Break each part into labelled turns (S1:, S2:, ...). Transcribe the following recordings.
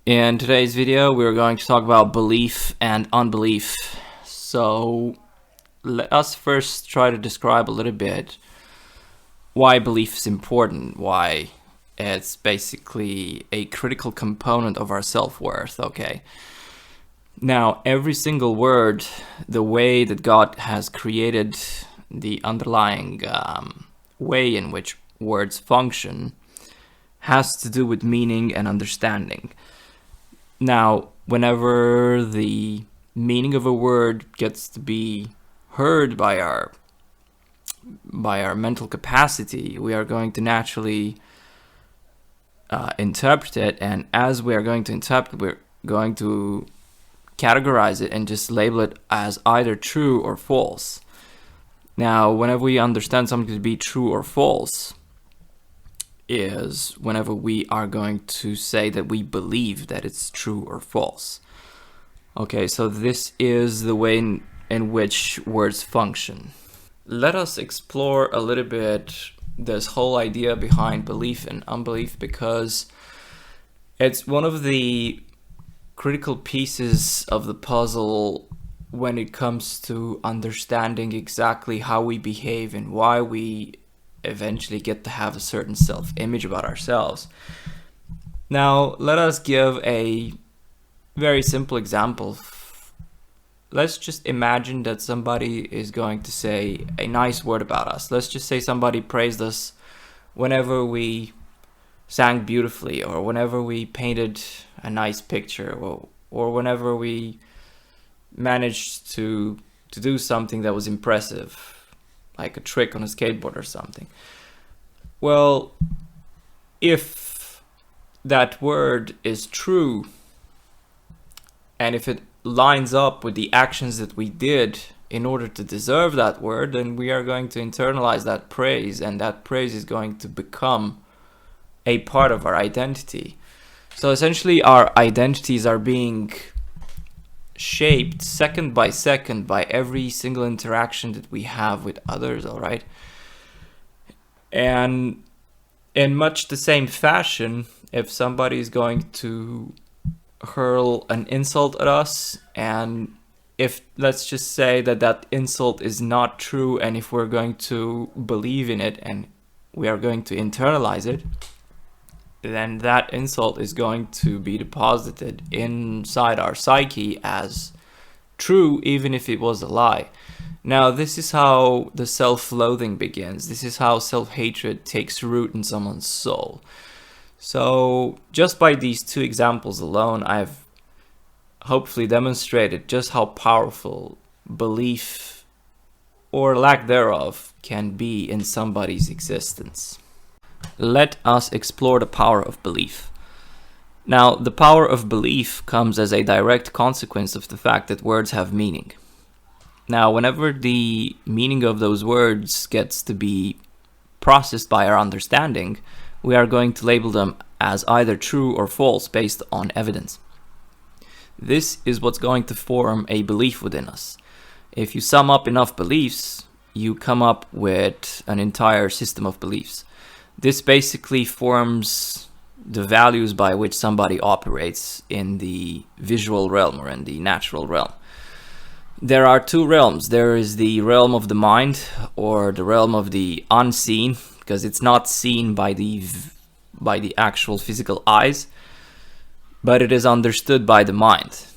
S1: In today's video, we're going to talk about belief and unbelief. So let us first try to describe a little bit why belief is important, why it's basically a critical component of our self-worth, okay? Now, every single word, the way that God has created the underlying way in which words function, has to do with meaning and understanding. Now, whenever the meaning of a word gets to be heard by our mental capacity, we are going to naturally interpret it, and as we are going to interpret, we're going to categorize it and just label it as either true or false. Now, whenever we understand something to be true or false, is whenever we are going to say that we believe that it's true or false. Okay, so this is the way in which words function. Let us explore a little bit this whole idea behind belief and unbelief, because it's one of the critical pieces of the puzzle when it comes to understanding exactly how we behave and why we eventually get to have a certain self-image about ourselves. Now, let us give a very simple example. Let's just imagine that somebody is going to say a nice word about us. Let's just say somebody praised us whenever we sang beautifully, or whenever we painted a nice picture, or whenever we managed to do something that was impressive, like a trick on a skateboard or something. Well, if that word is true, and if it lines up with the actions that we did in order to deserve that word, then we are going to internalize that praise, and that praise is going to become a part of our identity. So essentially, our identities are being shaped second by second by every single interaction that we have with others, all right? And in much the same fashion, if somebody is going to hurl an insult at us, and if, let's just say that that insult is not true, and if we're going to believe in it and we are going to internalize it, then that insult is going to be deposited inside our psyche as true, even if it was a lie. Now, this is how the self-loathing begins. This is how self-hatred takes root in someone's soul. So, just by these two examples alone, I've hopefully demonstrated just how powerful belief, or lack thereof, can be in somebody's existence. Let us explore the power of belief. Now, the power of belief comes as a direct consequence of the fact that words have meaning. Now, whenever the meaning of those words gets to be processed by our understanding, we are going to label them as either true or false based on evidence. This is what's going to form a belief within us. If you sum up enough beliefs, you come up with an entire system of beliefs. This basically forms the values by which somebody operates in the visual realm or in the natural realm. There are two realms. There is the realm of the mind, or the realm of the unseen, because it's not seen by the actual physical eyes, but it is understood by the mind.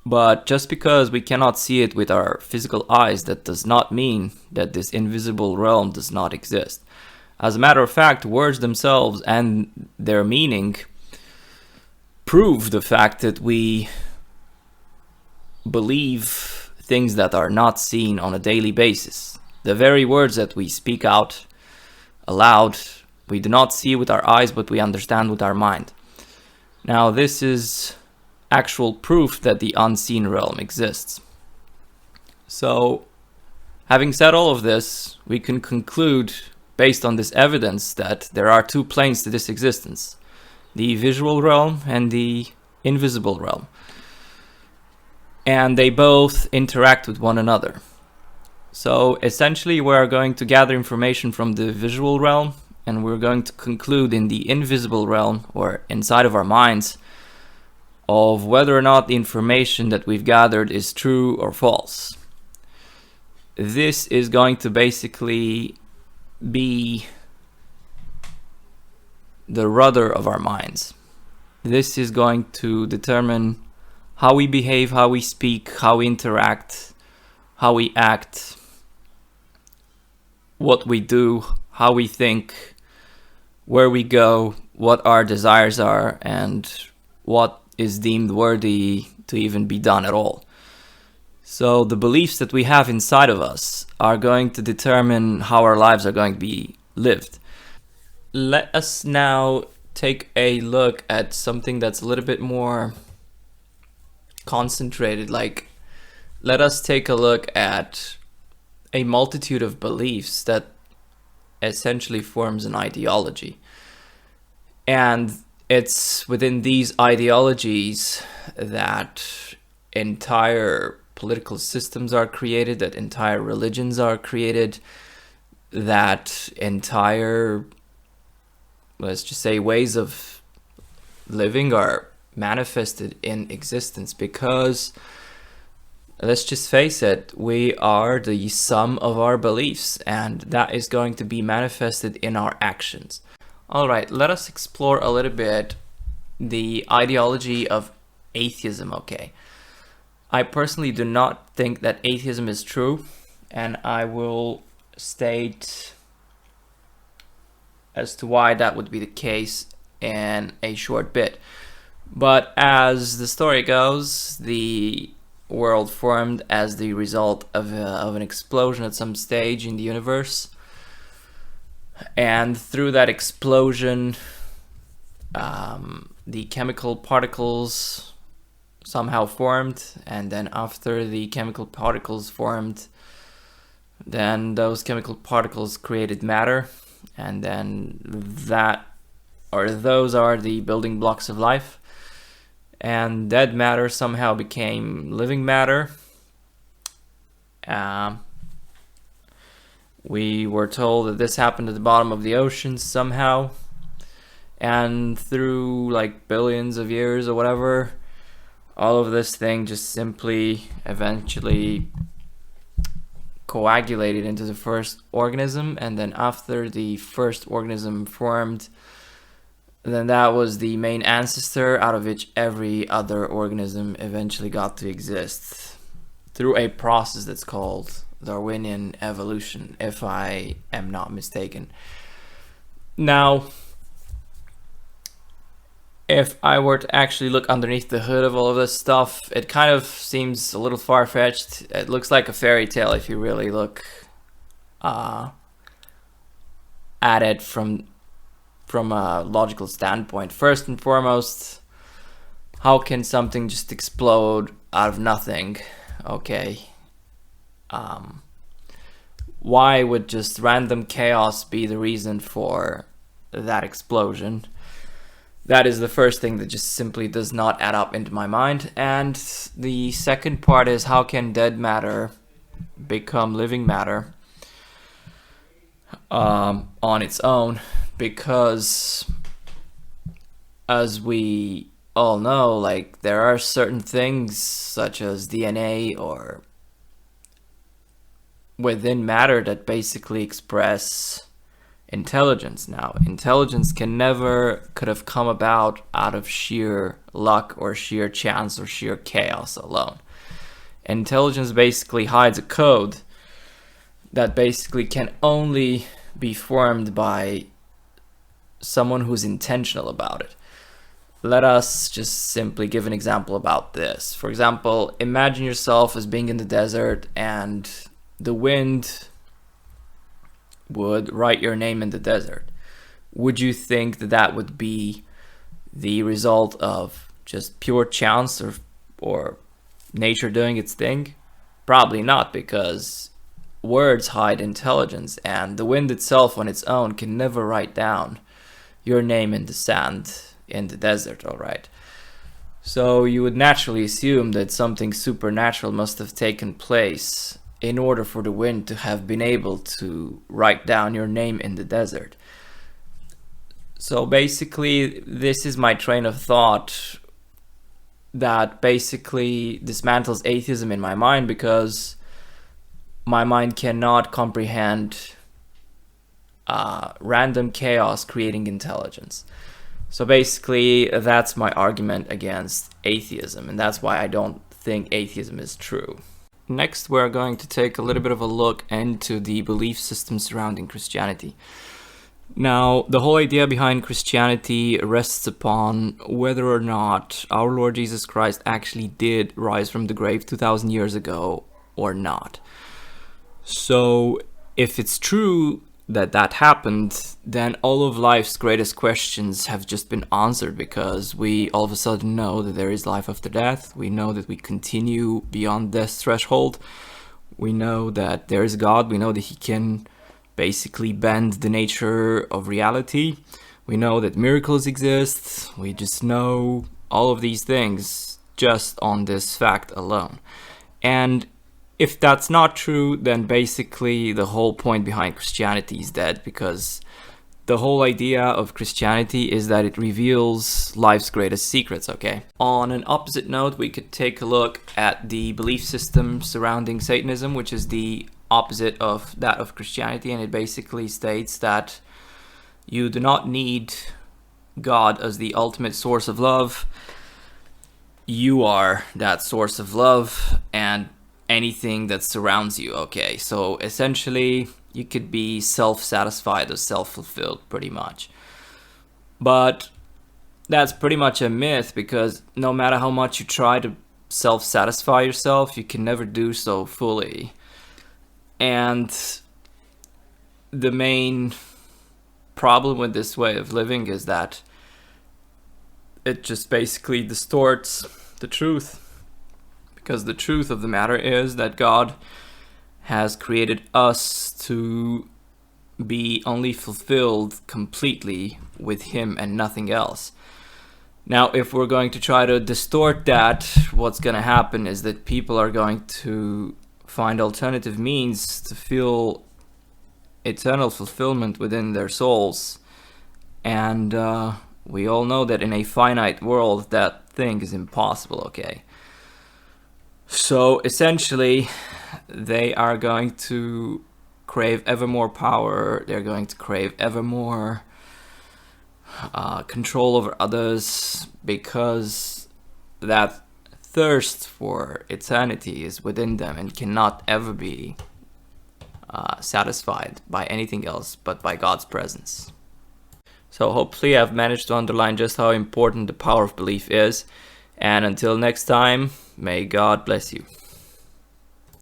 S1: But just because we cannot see it with our physical eyes, that does not mean that this invisible realm does not exist. As a matter of fact, words themselves and their meaning prove the fact that we believe things that are not seen on a daily basis. The very words that we speak out aloud, we do not see with our eyes, but we understand with our mind. Now, this is actual proof that the unseen realm exists. So, having said all of this, we can conclude, based on this evidence, that there are two planes to this existence: the visual realm and the invisible realm. And they both interact with one another. So essentially, we are going to gather information from the visual realm and we're going to conclude in the invisible realm, or inside of our minds, of whether or not the information that we've gathered is true or false. This is going to basically be the rudder of our minds. This is going to determine how we behave, how we speak, how we interact, how we act, what we do, how we think, where we go, what our desires are, and what is deemed worthy to even be done at all. So the beliefs that we have inside of us are going to determine how our lives are going to be lived. Let us now take a look at something that's a little bit more concentrated. Like, let us take a look at a multitude of beliefs that essentially forms an ideology. And it's within these ideologies that entire political systems are created, that entire religions are created, that entire, let's just say, ways of living are manifested in existence, because let's just face it, we are the sum of our beliefs, and that is going to be manifested in our actions. All right, let us explore a little bit the ideology of atheism, okay? I personally do not think that atheism is true, and I will state as to why that would be the case in a short bit. But as the story goes, the world formed as the result of an explosion at some stage in the universe. And through that explosion, the chemical particles somehow formed, and then after the chemical particles formed, then those chemical particles created matter, and then those are the building blocks of life. And dead matter somehow became living matter. We were told that this happened at the bottom of the ocean somehow, and through like billions of years or whatever, all of this thing just simply eventually coagulated into the first organism, and then after the first organism formed, then that was the main ancestor out of which every other organism eventually got to exist through a process that's called Darwinian evolution, if I am not mistaken. Now, if I were to actually look underneath the hood of all of this stuff, it kind of seems a little far-fetched. It looks like a fairy tale if you really look at it from a logical standpoint. First and foremost, how can something just explode out of nothing? Okay. Why would just random chaos be the reason for that explosion? That is the first thing that just simply does not add up into my mind. And the second part is, how can dead matter become living matter on its own? Because as we all know, like, there are certain things such as DNA or within matter that basically express intelligence. Now, intelligence could have come about out of sheer luck or sheer chance or sheer chaos alone. Intelligence basically hides a code that basically can only be formed by someone who's intentional about it. Let us just simply give an example about this. For example, imagine yourself as being in the desert, and the wind would write your name in the desert. Would you think that that would be the result of just pure chance or nature doing its thing? Probably not, because words hide intelligence, and the wind itself on its own can never write down your name in the sand in the desert, all right? So you would naturally assume that something supernatural must have taken place in order for the wind to have been able to write down your name in the desert. So basically, this is my train of thought that basically dismantles atheism in my mind, because my mind cannot comprehend random chaos creating intelligence. So basically, that's my argument against atheism, and that's why I don't think atheism is true. Next, we're going to take a little bit of a look into the belief system surrounding Christianity. Now, the whole idea behind Christianity rests upon whether or not our Lord Jesus Christ actually did rise from the grave 2,000 years ago or not. So, if it's true that that happened, then all of life's greatest questions have just been answered, because we all of a sudden know that there is life after death. We know that we continue beyond death's threshold. We know that there is God. We know that He can basically bend the nature of reality. We know that miracles exist. We just know all of these things just on this fact alone. And if that's not true, then basically the whole point behind Christianity is dead, because the whole idea of Christianity is that it reveals life's greatest secrets, okay? On an opposite note, we could take a look at the belief system surrounding Satanism, which is the opposite of that of Christianity, and it basically states that you do not need God as the ultimate source of love. You are that source of love and anything that surrounds you, okay? So essentially, you could be self-satisfied or self-fulfilled pretty much. But that's pretty much a myth, because no matter how much you try to self-satisfy yourself, you can never do so fully. And the main problem with this way of living is that it just basically distorts the truth. Because the truth of the matter is that God has created us to be only fulfilled completely with Him and nothing else. Now, if we're going to try to distort that, what's going to happen is that people are going to find alternative means to feel eternal fulfillment within their souls. And we all know that in a finite world, that thing is impossible, okay? So essentially, they are going to crave ever more power. They're going to crave ever more control over others, because that thirst for eternity is within them and cannot ever be satisfied by anything else but by God's presence. So hopefully I've managed to underline just how important the power of belief is. And until next time, may God bless you.